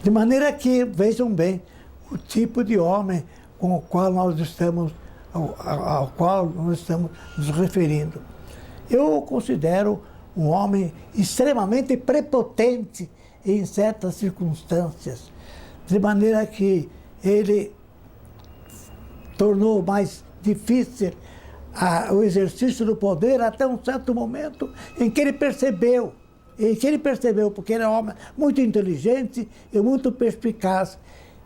De maneira que, vejam bem, o tipo de homem com o qual nós estamos, ao qual nós estamos nos referindo. Eu o considero um homem extremamente prepotente em certas circunstâncias, de maneira que ele tornou mais difícil o exercício do poder até um certo momento em que ele percebeu, porque ele é um homem muito inteligente e muito perspicaz,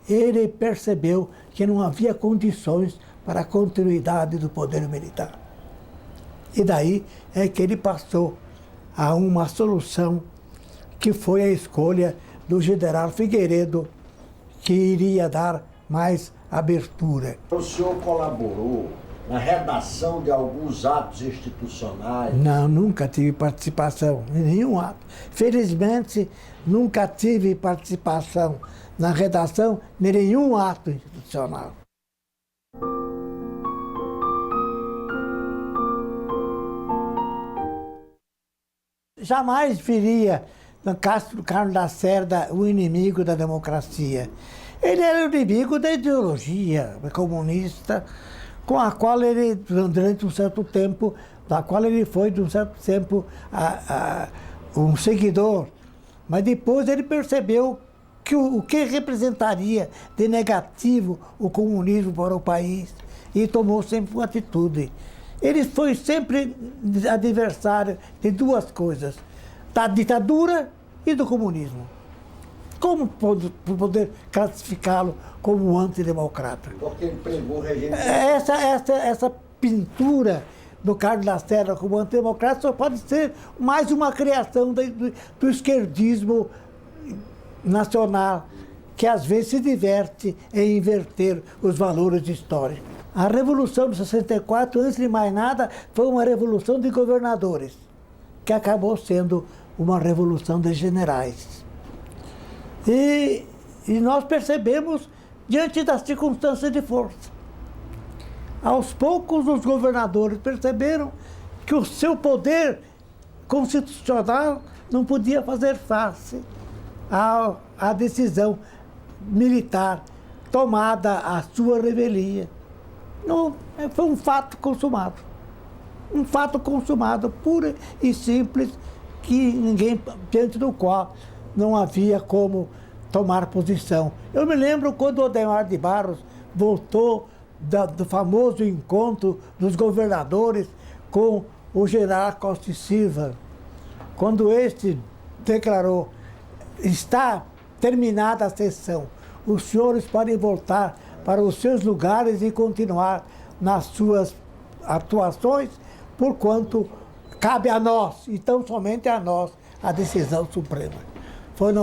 ele percebeu que não havia condições para a continuidade do poder militar. E daí é que ele passou a uma solução que foi a escolha do general Figueiredo, que iria dar mais abertura. O senhor colaborou na redação de alguns atos institucionais? Não, nunca tive participação em nenhum ato. Felizmente, nunca tive participação na redação de nenhum ato institucional. Jamais viria no Carlos Lacerda o inimigo da democracia. Ele era o inimigo da ideologia comunista, com a qual ele, durante um certo tempo, da qual ele foi, de um certo tempo, um seguidor. Mas depois ele percebeu que o que representaria de negativo o comunismo para o país e tomou sempre uma atitude. Ele foi sempre adversário de duas coisas, da ditadura e do comunismo. Como poder classificá-lo como antidemocrata? Porque ele pregou o regime. Essa pintura do Carlos Lacerda como antidemocrata só pode ser mais uma criação do esquerdismo nacional, que às vezes se diverte em inverter os valores históricos. A Revolução de 64, antes de mais nada, foi uma revolução de governadores, que acabou sendo uma revolução de generais. E E nós percebemos diante das circunstâncias de força. Aos poucos, os governadores perceberam que o seu poder constitucional não podia fazer face à decisão militar tomada à sua revelia. Não, foi um fato consumado. Um fato consumado, puro e simples, que ninguém, diante do qual não havia como tomar posição. Eu me lembro quando o Odemar de Barros voltou do famoso encontro dos governadores com o general Costa e Silva, quando este declarou: está terminada a sessão, os senhores podem voltar para os seus lugares e continuar nas suas atuações, porquanto cabe a nós, e tão somente a nós, a decisão suprema. Foi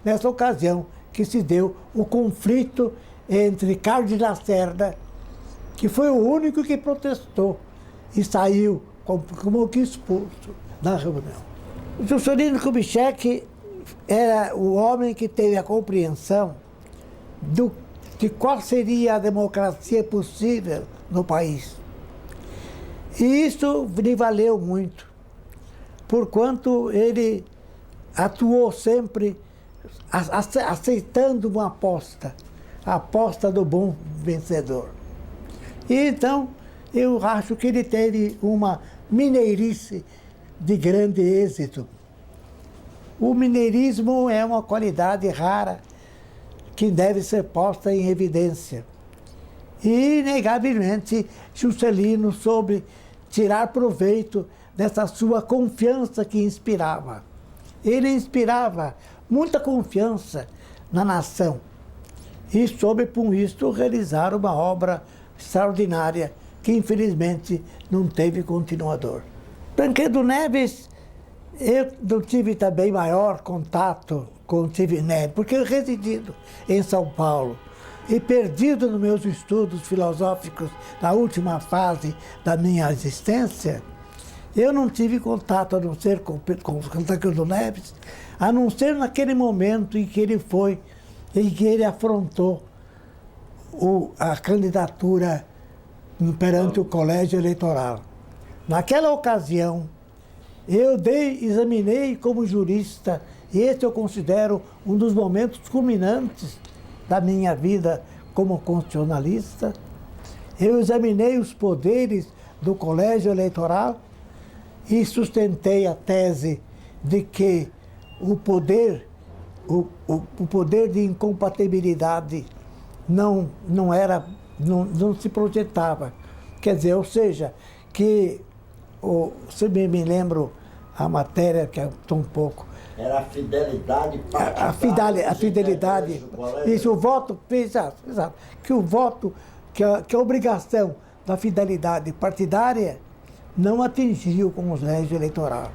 nessa ocasião, que se deu o conflito entre Carlos de Lacerda, que foi o único que protestou e saiu como que expulso da reunião. O Juscelino Kubitschek era o homem que teve a compreensão de qual seria a democracia possível no país. E isso lhe valeu muito, porquanto ele atuou sempre aceitando uma aposta, a aposta do bom vencedor. E então, eu acho que ele teve uma mineirice de grande êxito. O mineirismo é uma qualidade rara que deve ser posta em evidência. E, inegavelmente, Juscelino soube tirar proveito dessa sua confiança que inspirava. Ele inspirava muita confiança na nação e soube, com isto, realizar uma obra extraordinária que, infelizmente, não teve continuador. Tancredo Neves, eu não tive também maior contato com o Neves, porque eu residido em São Paulo e perdido nos meus estudos filosóficos na última fase da minha existência, eu não tive contato, a não ser com Tancredo Neves, a não ser naquele momento em que ele afrontou a candidatura perante o colégio eleitoral. Naquela ocasião, eu examinei como jurista, e esse eu considero um dos momentos culminantes da minha vida como constitucionalista. Eu examinei os poderes do colégio eleitoral e sustentei a tese de que o poder de incompatibilidade não se projetava. Quer dizer, ou seja, que, se me lembro a matéria, que é um pouco... Era a fidelidade partidária. A fidelidade. Isso, o voto, exato. Que o voto, que a obrigação da fidelidade partidária não atingiu com o colégio eleitoral.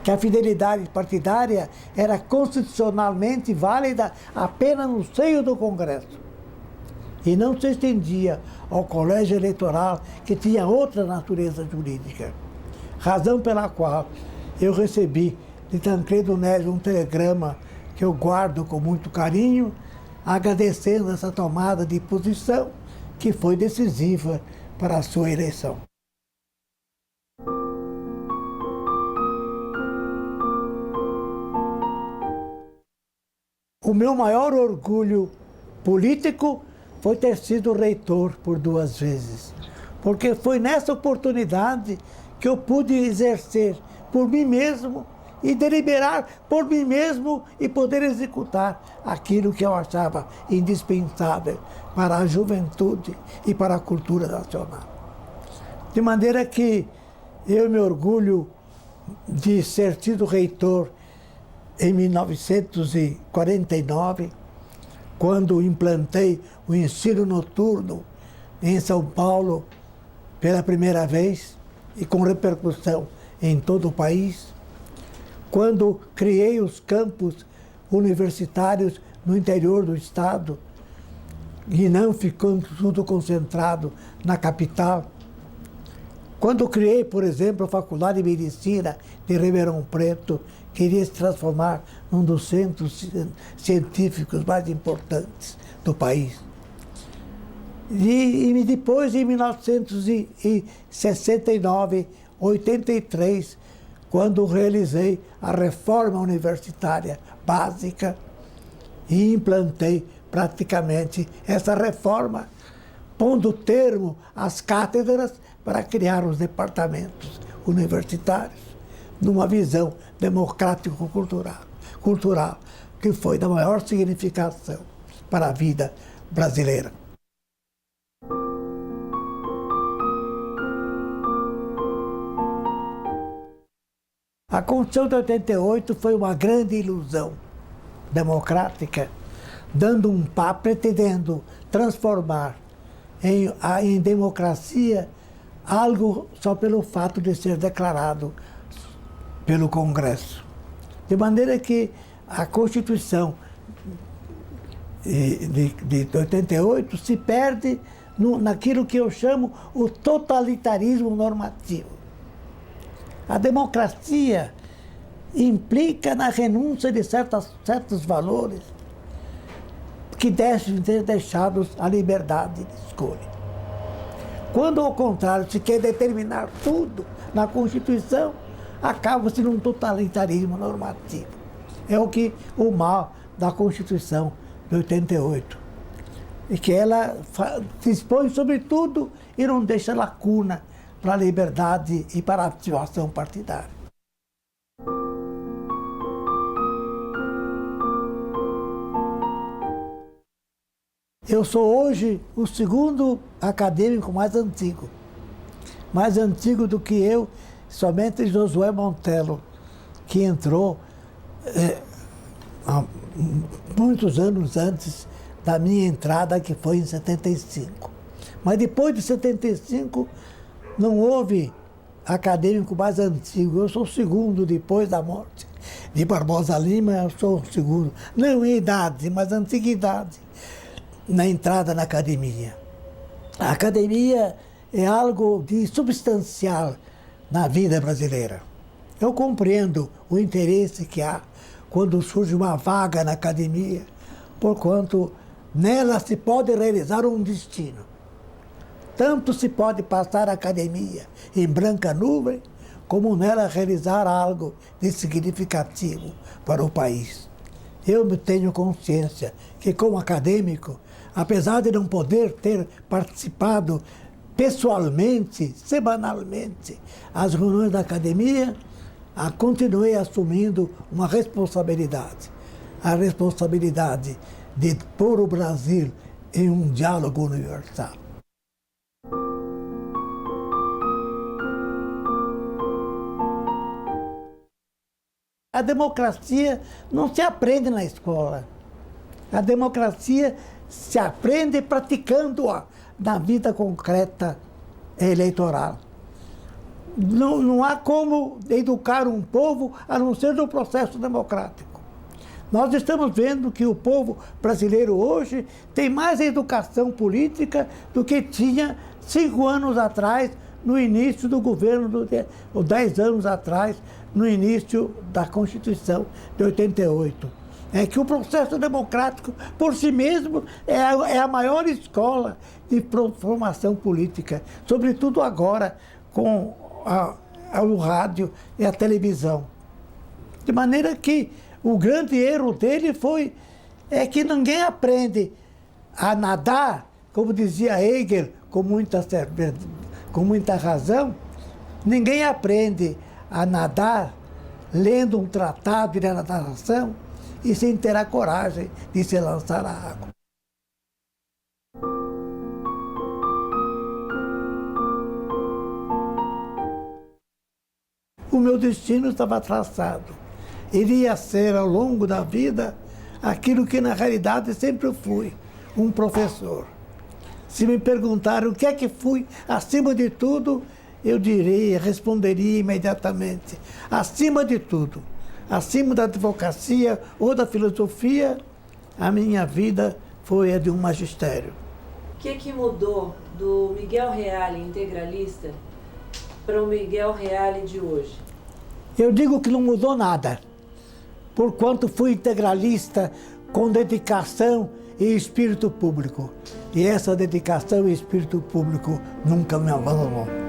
Que a fidelidade partidária era constitucionalmente válida apenas no seio do Congresso. E não se estendia ao colégio eleitoral, que tinha outra natureza jurídica. Razão pela qual eu recebi de Tancredo Neves um telegrama que eu guardo com muito carinho, agradecendo essa tomada de posição que foi decisiva para a sua eleição. O meu maior orgulho político foi ter sido reitor por 2 vezes, porque foi nessa oportunidade que eu pude exercer por mim mesmo e deliberar por mim mesmo e poder executar aquilo que eu achava indispensável para a juventude e para a cultura nacional. De maneira que eu me orgulho de ser sido reitor em 1949, quando implantei o ensino noturno em São Paulo pela primeira vez e com repercussão em todo o país, quando criei os campos universitários no interior do estado e não ficando tudo concentrado na capital, Quando criei, por exemplo, a Faculdade de Medicina de Ribeirão Preto, queria se transformar num dos centros científicos mais importantes do país. E depois, em 1969, 83, quando realizei a reforma universitária básica e implantei praticamente essa reforma, pondo termo às cátedras para criar os departamentos universitários, numa visão democrático-cultural, que foi da maior significação para a vida brasileira. A Constituição de 88 foi uma grande ilusão democrática, dando um passo, pretendendo transformar em democracia algo só pelo fato de ser declarado pelo Congresso. De maneira que a Constituição de 88 se perde naquilo que eu chamo o totalitarismo normativo. A democracia implica na renúncia de certos valores que devem ser deixados à liberdade de escolha. Quando, ao contrário, se quer determinar tudo na Constituição, acaba-se num totalitarismo normativo. É o mal da Constituição de 88. E que ela dispõe sobre tudo e não deixa lacuna para a liberdade e para a ativação partidária. Eu sou hoje o segundo acadêmico mais antigo do que eu, somente Josué Montello, que entrou há muitos anos antes da minha entrada, que foi em 75. Mas depois de 75, não houve acadêmico mais antigo. Eu sou o segundo depois da morte de Barbosa Lima, eu sou o segundo. Não em idade, mas antiguidade, na entrada na academia. A academia é algo de substancial na vida brasileira. Eu compreendo o interesse que há quando surge uma vaga na academia, porquanto nela se pode realizar um destino. Tanto se pode passar a academia em branca nuvem, como nela realizar algo de significativo para o país. Eu tenho consciência que, como acadêmico, apesar de não poder ter participado pessoalmente, semanalmente, às reuniões da academia, continuei assumindo uma responsabilidade. A responsabilidade de pôr o Brasil em um diálogo universal. A democracia não se aprende na escola. A democracia se aprende praticando-a na vida concreta eleitoral. Não há como educar um povo a não ser no processo democrático. Nós estamos vendo que o povo brasileiro hoje tem mais educação política do que tinha 5 anos atrás, no início do governo, ou 10 anos atrás, no início da Constituição de 88. É que o processo democrático, por si mesmo, é a maior escola de formação política, sobretudo agora com o rádio e a televisão. De maneira que o grande erro dele é que ninguém aprende a nadar, como dizia Hegel, com muita razão, ninguém aprende a nadar lendo um tratado de natação e sem ter a coragem de se lançar à água. O meu destino estava traçado. Iria ser, ao longo da vida, aquilo que na realidade sempre fui, um professor. Se me perguntarem o que é que fui, acima de tudo, eu responderia imediatamente. Acima de tudo, acima da advocacia ou da filosofia, a minha vida foi a de um magistério. O que mudou do Miguel Reale integralista para o Miguel Reale de hoje? Eu digo que não mudou nada, porquanto fui integralista com dedicação e espírito público. E essa dedicação e espírito público nunca me abandonou.